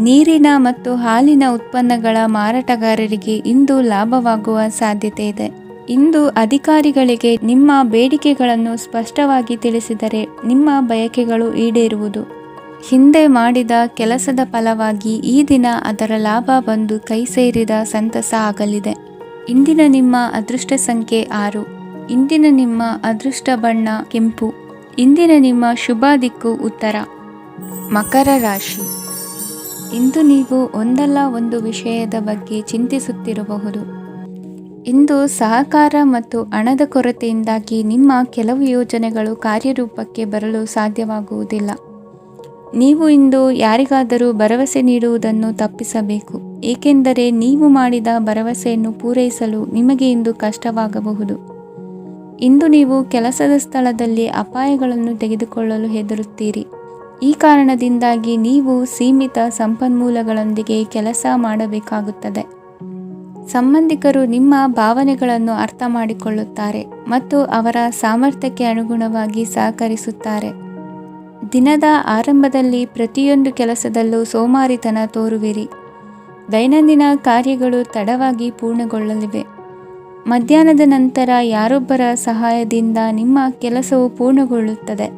ನೀರಿನ ಮತ್ತು ಹಾಲಿನ ಉತ್ಪನ್ನಗಳ ಮಾರಾಟಗಾರರಿಗೆ ಇಂದು ಲಾಭವಾಗುವ ಸಾಧ್ಯತೆ ಇದೆ. ಇಂದು ಅಧಿಕಾರಿಗಳಿಗೆ ನಿಮ್ಮ ಬೇಡಿಕೆಗಳನ್ನು ಸ್ಪಷ್ಟವಾಗಿ ತಿಳಿಸಿದರೆ ನಿಮ್ಮ ಬಯಕೆಗಳು ಈಡೇರುವುದು. ಹಿಂದೆ ಮಾಡಿದ ಕೆಲಸದ ಫಲವಾಗಿ ಈ ದಿನ ಅದರ ಲಾಭ ಬಂದು ಕೈ ಸೇರಿದ ಸಂತಸ ಆಗಲಿದೆ. ಇಂದಿನ ನಿಮ್ಮ ಅದೃಷ್ಟ ಸಂಖ್ಯೆ 6. ಇಂದಿನ ನಿಮ್ಮ ಅದೃಷ್ಟ ಬಣ್ಣ ಕೆಂಪು. ಇಂದಿನ ನಿಮ್ಮ ಶುಭ ದಿಕ್ಕು ಉತ್ತರ. ಮಕರ ರಾಶಿ. ಇಂದು ನೀವು ಒಂದಲ್ಲ ಒಂದು ವಿಷಯದ ಬಗ್ಗೆ ಚಿಂತಿಸುತ್ತಿರಬಹುದು. ಇಂದು ಸಹಕಾರ ಮತ್ತು ಹಣದ ಕೊರತೆಯಿಂದಾಗಿ ನಿಮ್ಮ ಕೆಲವು ಯೋಜನೆಗಳು ಕಾರ್ಯರೂಪಕ್ಕೆ ಬರಲು ಸಾಧ್ಯವಾಗುವುದಿಲ್ಲ. ನೀವು ಇಂದು ಯಾರಿಗಾದರೂ ಭರವಸೆ ನೀಡುವುದನ್ನು ತಪ್ಪಿಸಬೇಕು, ಏಕೆಂದರೆ ನೀವು ಮಾಡಿದ ಭರವಸೆಯನ್ನು ಪೂರೈಸಲು ನಿಮಗೆ ಇಂದು ಕಷ್ಟವಾಗಬಹುದು. ಇಂದು ನೀವು ಕೆಲಸದ ಸ್ಥಳದಲ್ಲಿ ಅಪಾಯಗಳನ್ನು ತೆಗೆದುಕೊಳ್ಳಲು ಹೆದರುತ್ತೀರಿ. ಈ ಕಾರಣದಿಂದಾಗಿ ನೀವು ಸೀಮಿತ ಸಂಪನ್ಮೂಲಗಳೊಂದಿಗೆ ಕೆಲಸ ಮಾಡಬೇಕಾಗುತ್ತದೆ. ಸಂಬಂಧಿಕರು ನಿಮ್ಮ ಭಾವನೆಗಳನ್ನು ಅರ್ಥ ಮಾಡಿಕೊಳ್ಳುತ್ತಾರೆ ಮತ್ತು ಅವರ ಸಾಮರ್ಥ್ಯಕ್ಕೆ ಅನುಗುಣವಾಗಿ ಸಹಕರಿಸುತ್ತಾರೆ. ದಿನದ ಆರಂಭದಲ್ಲಿ ಪ್ರತಿಯೊಂದು ಕೆಲಸದಲ್ಲೂ ಸೋಮಾರಿತನ ತೋರುವಿರಿ. ದೈನಂದಿನ ಕಾರ್ಯಗಳು ತಡವಾಗಿ ಪೂರ್ಣಗೊಳ್ಳಲಿವೆ. ಮಧ್ಯಾಹ್ನದ ನಂತರ ಯಾರೊಬ್ಬರ ಸಹಾಯದಿಂದ ನಿಮ್ಮ ಕೆಲಸವು ಪೂರ್ಣಗೊಳ್ಳುತ್ತದೆ.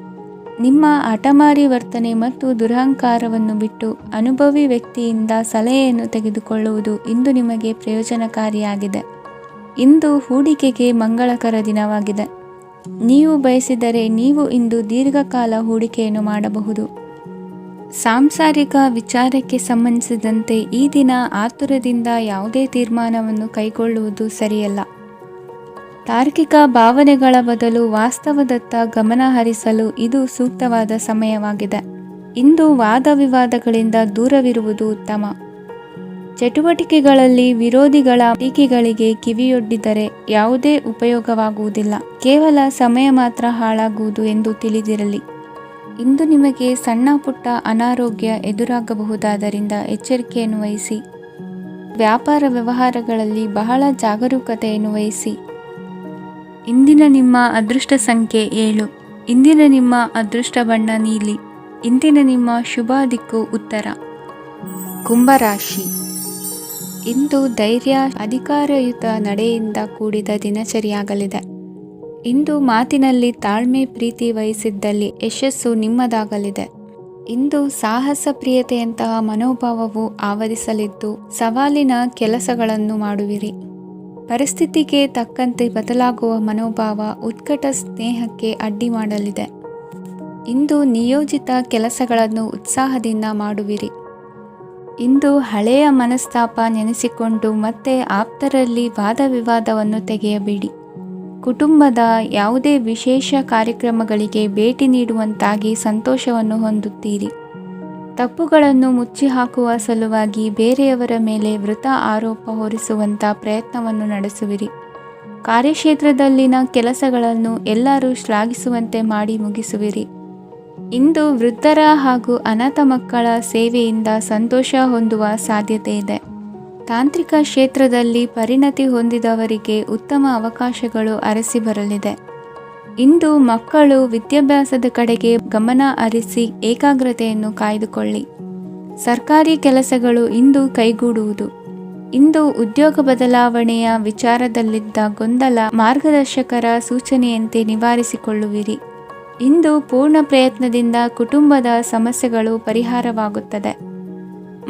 ನಿಮ್ಮ ಹಠಮಾರಿ ವರ್ತನೆ ಮತ್ತು ದುರಹಂಕಾರವನ್ನು ಬಿಟ್ಟು ಅನುಭವಿ ವ್ಯಕ್ತಿಯಿಂದ ಸಲಹೆಯನ್ನು ತೆಗೆದುಕೊಳ್ಳುವುದು ಇಂದು ನಿಮಗೆ ಪ್ರಯೋಜನಕಾರಿಯಾಗಿದೆ. ಇಂದು ಹೂಡಿಕೆಗೆ ಮಂಗಳಕರ ದಿನವಾಗಿದೆ. ನೀವು ಬಯಸಿದರೆ ನೀವು ಇಂದು ದೀರ್ಘಕಾಲ ಹೂಡಿಕೆಯನ್ನು ಮಾಡಬಹುದು. ಸಾಂಸಾರಿಕ ವಿಚಾರಕ್ಕೆ ಸಂಬಂಧಿಸಿದಂತೆ ಈ ದಿನ ಆತುರದಿಂದ ಯಾವುದೇ ತೀರ್ಮಾನವನ್ನು ಕೈಗೊಳ್ಳುವುದು ಸರಿಯಲ್ಲ. ತಾರ್ಕಿಕ ಭಾವನೆಗಳ ಬದಲು ವಾಸ್ತವದತ್ತ ಗಮನ ಹರಿಸಲು ಇದು ಸೂಕ್ತವಾದ ಸಮಯವಾಗಿದೆ. ಇಂದು ವಾದ ವಿವಾದಗಳಿಂದ ದೂರವಿರುವುದು ಉತ್ತಮ. ಚಟುವಟಿಕೆಗಳಲ್ಲಿ ವಿರೋಧಿಗಳ ಟೀಕೆಗಳಿಗೆ ಕಿವಿಯೊಡ್ಡಿದರೆ ಯಾವುದೇ ಉಪಯೋಗವಾಗುವುದಿಲ್ಲ. ಕೇವಲ ಸಮಯ ಮಾತ್ರ ಹಾಳಾಗುವುದು ಎಂದು ತಿಳಿದಿರಲಿ. ಇಂದು ನಿಮಗೆ ಸಣ್ಣ ಪುಟ್ಟ ಅನಾರೋಗ್ಯ ಎದುರಾಗಬಹುದಾದ್ದರಿಂದ ಎಚ್ಚರಿಕೆಯನ್ನು ವಹಿಸಿ. ವ್ಯಾಪಾರ ವ್ಯವಹಾರಗಳಲ್ಲಿ ಬಹಳ ಜಾಗರೂಕತೆಯನ್ನು ವಹಿಸಿ. ಇಂದಿನ ನಿಮ್ಮ ಅದೃಷ್ಟ ಸಂಖ್ಯೆ 7. ಇಂದಿನ ನಿಮ್ಮ ಅದೃಷ್ಟ ಬಣ್ಣ ನೀಲಿ. ಇಂದಿನ ನಿಮ್ಮ ಶುಭ ದಿಕ್ಕು ಉತ್ತರ. ಕುಂಭರಾಶಿ. ಇಂದು ಧೈರ್ಯ, ಅಧಿಕಾರಯುತ ನಡೆಯಿಂದ ಕೂಡಿದ ದಿನಚರಿಯಾಗಲಿದೆ. ಇಂದು ಮಾತಿನಲ್ಲಿ ತಾಳ್ಮೆ, ಪ್ರೀತಿ ವಹಿಸಿದ್ದಲ್ಲಿ ಯಶಸ್ಸು ನಿಮ್ಮದಾಗಲಿದೆ. ಇಂದು ಸಾಹಸ ಪ್ರಿಯತೆಯಂತಹ ಮನೋಭಾವವು ಆವರಿಸಲಿದ್ದು ಸವಾಲಿನ ಕೆಲಸಗಳನ್ನು ಮಾಡುವಿರಿ. ಪರಿಸ್ಥಿತಿಗೆ ತಕ್ಕಂತೆ ಬದಲಾಗುವ ಮನೋಭಾವ ಉತ್ಕಟ ಸ್ನೇಹಕ್ಕೆ ಅಡ್ಡಿ ಮಾಡಲಿದೆ. ಇಂದು ನಿಯೋಜಿತ ಕೆಲಸಗಳನ್ನು ಉತ್ಸಾಹದಿಂದ ಮಾಡುವಿರಿ. ಇಂದು ಹಳೆಯ ಮನಸ್ತಾಪ ನೆನೆಸಿಕೊಂಡು ಮತ್ತೆ ಆಪ್ತರಲ್ಲಿ ವಾದ ವಿವಾದವನ್ನು ತೆಗೆಯಬೇಡಿ. ಕುಟುಂಬದ ಯಾವುದೇ ವಿಶೇಷ ಕಾರ್ಯಕ್ರಮಗಳಿಗೆ ಭೇಟಿ ನೀಡುವಂತಾಗಿ ಸಂತೋಷವನ್ನು ಹೊಂದುತ್ತೀರಿ. ತಪ್ಪುಗಳನ್ನು ಮುಚ್ಚಿಹಾಕುವ ಸಲುವಾಗಿ ಬೇರೆಯವರ ಮೇಲೆ ವೃಥಾ ಆರೋಪ ಹೊರಿಸುವಂಥ ಪ್ರಯತ್ನವನ್ನು ನಡೆಸುವಿರಿ. ಕಾರ್ಯಕ್ಷೇತ್ರದಲ್ಲಿನ ಕೆಲಸಗಳನ್ನು ಎಲ್ಲರೂ ಶ್ಲಾಘಿಸುವಂತೆ ಮಾಡಿ ಮುಗಿಸುವಿರಿ. ಇಂದು ವೃದ್ಧರ ಹಾಗೂ ಅನಾಥ ಮಕ್ಕಳ ಸೇವೆಯಿಂದ ಸಂತೋಷ ಹೊಂದುವ ಸಾಧ್ಯತೆ ಇದೆ. ತಾಂತ್ರಿಕ ಕ್ಷೇತ್ರದಲ್ಲಿ ಪರಿಣತಿ ಹೊಂದಿದವರಿಗೆ ಉತ್ತಮ ಅವಕಾಶಗಳು ಅರಸಿ ಬರಲಿದೆ. ಇಂದು ಮಕ್ಕಳು ವಿದ್ಯಾಭ್ಯಾಸದ ಕಡೆಗೆ ಗಮನ ಹರಿಸಿ ಏಕಾಗ್ರತೆಯನ್ನು ಕಾಯ್ದುಕೊಳ್ಳಿ. ಸರ್ಕಾರಿ ಕೆಲಸಗಳು ಇಂದು ಕೈಗೂಡುವುದು. ಇಂದು ಉದ್ಯೋಗ ಬದಲಾವಣೆಯ ವಿಚಾರದಲ್ಲಿದ್ದ ಗೊಂದಲ ಮಾರ್ಗದರ್ಶಕರ ಸೂಚನೆಯಂತೆ ನಿವಾರಿಸಿಕೊಳ್ಳುವಿರಿ. ಇಂದು ಪೂರ್ಣ ಪ್ರಯತ್ನದಿಂದ ಕುಟುಂಬದ ಸಮಸ್ಯೆಗಳು ಪರಿಹಾರವಾಗುತ್ತದೆ.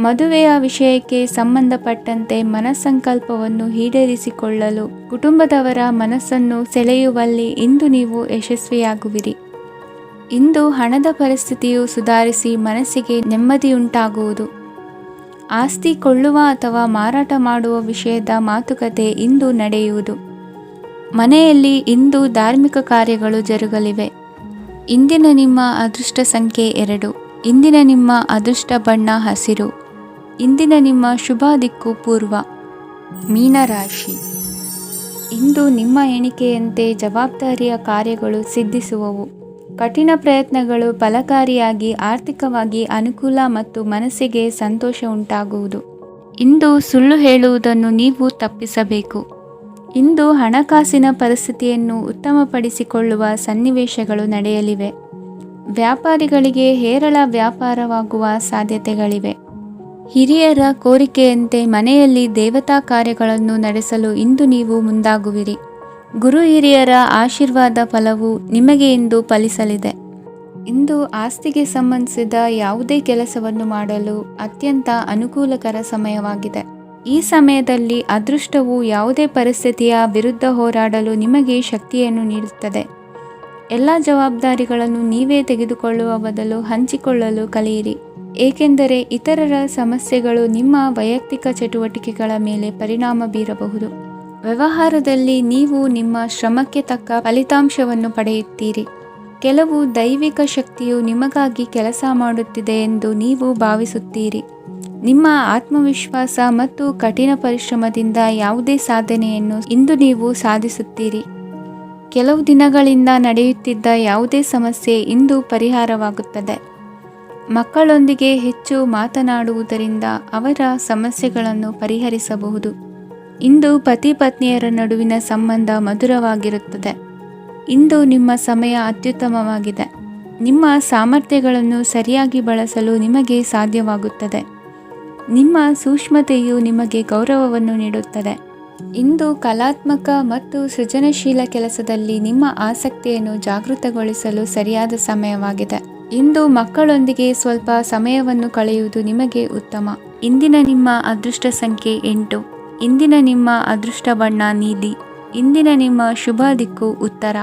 ಮದುವೆಯ ವಿಷಯಕ್ಕೆ ಸಂಬಂಧಪಟ್ಟಂತೆ ಮನಸ್ಸಂಕಲ್ಪವನ್ನು ಈಡೇರಿಸಿಕೊಳ್ಳಲು ಕುಟುಂಬದವರ ಮನಸ್ಸನ್ನು ಸೆಳೆಯುವಲ್ಲಿ ಇಂದು ನೀವು ಯಶಸ್ವಿಯಾಗುವಿರಿ. ಇಂದು ಹಣದ ಪರಿಸ್ಥಿತಿಯು ಸುಧಾರಿಸಿ ಮನಸ್ಸಿಗೆ ನೆಮ್ಮದಿಯುಂಟಾಗುವುದು. ಆಸ್ತಿ ಕೊಳ್ಳುವ ಅಥವಾ ಮಾರಾಟ ಮಾಡುವ ವಿಷಯದ ಮಾತುಕತೆ ಇಂದು ನಡೆಯುವುದು. ಮನೆಯಲ್ಲಿ ಇಂದು ಧಾರ್ಮಿಕ ಕಾರ್ಯಗಳು ಜರುಗಲಿವೆ. ಇಂದಿನ ನಿಮ್ಮ ಅದೃಷ್ಟ ಸಂಖ್ಯೆ 2. ಇಂದಿನ ನಿಮ್ಮ ಅದೃಷ್ಟ ಬಣ್ಣ ಹಸಿರು. ಇಂದಿನ ನಿಮ್ಮ ಶುಭ ದಿಕ್ಕು ಪೂರ್ವ. ಮೀನರಾಶಿ. ಇಂದು ನಿಮ್ಮ ಎಣಿಕೆಯಂತೆ ಜವಾಬ್ದಾರಿಯ ಕಾರ್ಯಗಳು ಸಿದ್ಧಿಸುವವು. ಕಠಿಣ ಪ್ರಯತ್ನಗಳು ಫಲಕಾರಿಯಾಗಿ ಆರ್ಥಿಕವಾಗಿ ಅನುಕೂಲ ಮತ್ತು ಮನಸ್ಸಿಗೆ ಸಂತೋಷ ಉಂಟಾಗುವುದು. ಇಂದು ಸುಳ್ಳು ಹೇಳುವುದನ್ನು ನೀವು ತಪ್ಪಿಸಬೇಕು. ಇಂದು ಹಣಕಾಸಿನ ಪರಿಸ್ಥಿತಿಯನ್ನು ಉತ್ತಮಪಡಿಸಿಕೊಳ್ಳುವ ಸನ್ನಿವೇಶಗಳು ನಡೆಯಲಿವೆ. ವ್ಯಾಪಾರಿಗಳಿಗೆ ಹೇರಳ ವ್ಯಾಪಾರವಾಗುವ ಸಾಧ್ಯತೆಗಳಿವೆ. ಹಿರಿಯರ ಕೋರಿಕೆಯಂತೆ ಮನೆಯಲ್ಲಿ ದೇವತಾ ಕಾರ್ಯಗಳನ್ನು ನಡೆಸಲು ಇಂದು ನೀವು ಮುಂದಾಗುವಿರಿ. ಗುರು ಹಿರಿಯರ ಆಶೀರ್ವಾದ ಫಲವು ನಿಮಗೆ ಇಂದು ಫಲಿಸಲಿದೆ. ಇಂದು ಆಸ್ತಿಗೆ ಸಂಬಂಧಿಸಿದ ಯಾವುದೇ ಕೆಲಸವನ್ನು ಮಾಡಲು ಅತ್ಯಂತ ಅನುಕೂಲಕರ ಸಮಯವಾಗಿದೆ. ಈ ಸಮಯದಲ್ಲಿ ಅದೃಷ್ಟವು ಯಾವುದೇ ಪರಿಸ್ಥಿತಿಯ ವಿರುದ್ಧ ಹೋರಾಡಲು ನಿಮಗೆ ಶಕ್ತಿಯನ್ನು ನೀಡುತ್ತದೆ. ಎಲ್ಲ ಜವಾಬ್ದಾರಿಗಳನ್ನು ನೀವೇ ತೆಗೆದುಕೊಳ್ಳುವ ಬದಲು ಹಂಚಿಕೊಳ್ಳಲು ಕಲಿಯಿರಿ. ಏಕೆಂದರೆ ಇತರರ ಸಮಸ್ಯೆಗಳು ನಿಮ್ಮ ವೈಯಕ್ತಿಕ ಚಟುವಟಿಕೆಗಳ ಮೇಲೆ ಪರಿಣಾಮ ಬೀರಬಹುದು. ವ್ಯವಹಾರದಲ್ಲಿ ನೀವು ನಿಮ್ಮ ಶ್ರಮಕ್ಕೆ ತಕ್ಕ ಫಲಿತಾಂಶವನ್ನು ಪಡೆಯುತ್ತೀರಿ. ಕೆಲವು ದೈವಿಕ ಶಕ್ತಿಯು ನಿಮಗಾಗಿ ಕೆಲಸ ಮಾಡುತ್ತಿದೆ ಎಂದು ನೀವು ಭಾವಿಸುತ್ತೀರಿ. ನಿಮ್ಮ ಆತ್ಮವಿಶ್ವಾಸ ಮತ್ತು ಕಠಿಣ ಪರಿಶ್ರಮದಿಂದ ಯಾವುದೇ ಸಾಧನೆಯನ್ನು ಇಂದು ನೀವು ಸಾಧಿಸುತ್ತೀರಿ. ಕೆಲವು ದಿನಗಳಿಂದ ನಡೆಯುತ್ತಿದ್ದ ಯಾವುದೇ ಸಮಸ್ಯೆ ಇಂದು ಪರಿಹಾರವಾಗುತ್ತದೆ. ಮಕ್ಕಳೊಂದಿಗೆ ಹೆಚ್ಚು ಮಾತನಾಡುವುದರಿಂದ ಅವರ ಸಮಸ್ಯೆಗಳನ್ನು ಪರಿಹರಿಸಬಹುದು. ಇಂದು ಪತಿ ಪತ್ನಿಯರ ನಡುವಿನ ಸಂಬಂಧ ಮಧುರವಾಗಿರುತ್ತದೆ. ಇಂದು ನಿಮ್ಮ ಸಮಯ ಅತ್ಯುತ್ತಮವಾಗಿದೆ. ನಿಮ್ಮ ಸಾಮರ್ಥ್ಯಗಳನ್ನು ಸರಿಯಾಗಿ ಬಳಸಲು ನಿಮಗೆ ಸಾಧ್ಯವಾಗುತ್ತದೆ. ನಿಮ್ಮ ಸೂಕ್ಷ್ಮತೆಯು ನಿಮಗೆ ಗೌರವವನ್ನು ನೀಡುತ್ತದೆ. ಇಂದು ಕಲಾತ್ಮಕ ಮತ್ತು ಸೃಜನಶೀಲ ಕೆಲಸದಲ್ಲಿ ನಿಮ್ಮ ಆಸಕ್ತಿಯನ್ನು ಜಾಗೃತಗೊಳಿಸಲು ಸರಿಯಾದ ಸಮಯವಾಗಿದೆ. ಇಂದು ಮಕ್ಕಳೊಂದಿಗೆ ಸ್ವಲ್ಪ ಸಮಯವನ್ನು ಕಳೆಯುವುದು ನಿಮಗೆ ಉತ್ತಮ. ಇಂದಿನ ನಿಮ್ಮ ಅದೃಷ್ಟ ಸಂಖ್ಯೆ 8. ಇಂದಿನ ನಿಮ್ಮ ಅದೃಷ್ಟ ಬಣ್ಣ ನೀಲಿ. ಇಂದಿನ ನಿಮ್ಮ ಶುಭ ದಿಕ್ಕು ಉತ್ತರ.